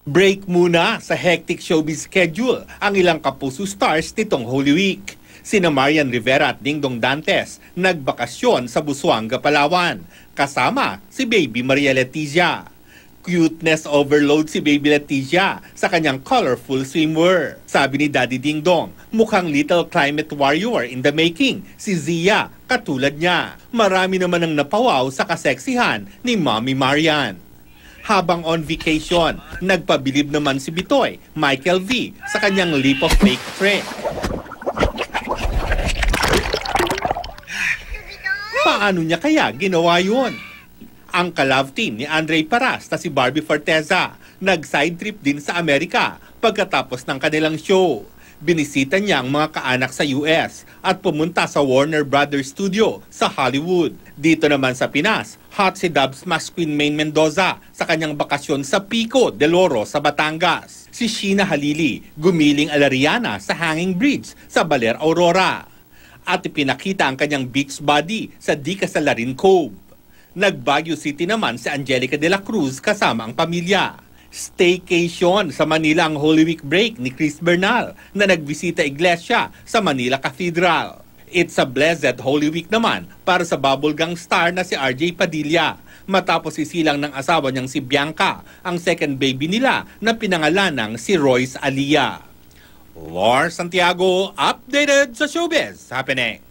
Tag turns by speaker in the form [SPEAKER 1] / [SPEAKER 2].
[SPEAKER 1] Break muna sa hectic showbiz schedule ang ilang kapuso stars nitong Holy Week. Sina Marian Rivera at Dingdong Dantes nagbakasyon sa Busuanga, Palawan, kasama si Baby Maria Letizia. Cuteness overload si Baby Letizia sa kanyang colorful swimwear. Sabi ni Daddy Dingdong, mukhang little climate warrior in the making si Zia katulad niya. Marami naman ang napawaw sa kaseksihan ni Mommy Marian. Habang on vacation, nagpabilib naman si Bitoy, Michael V, sa kanyang leap of faith trick. Paano niya kaya ginawa yun? Ang ka-love team ni Andre Paras na si Barbie Forteza nag-side trip din sa Amerika pagkatapos ng kanilang show. Binisita niya ang mga kaanak sa US at pumunta sa Warner Brothers Studio sa Hollywood. Dito naman sa Pinas, hot si Dubs Smash Queen Maine Mendoza sa kanyang bakasyon sa Pico del Oro sa Batangas. Si Sheena Halili gumiling alariana sa hanging bridge sa Baler Aurora. At ipinakita ang kanyang beach body sa Di Casalarin Cove. Nag-Baguio City naman si Angelica de la Cruz kasama ang pamilya. Staycation sa Manila ang Holy Week break ni Chris Bernal na nagbisita iglesia sa Manila Cathedral. It's a blessed Holy Week naman para sa bubblegang star na si RJ Padilla matapos isilang ng asawa niyang si Bianca, ang second baby nila na pinangalan ng si Royce Alia. Lars Santiago, updated sa showbiz happening.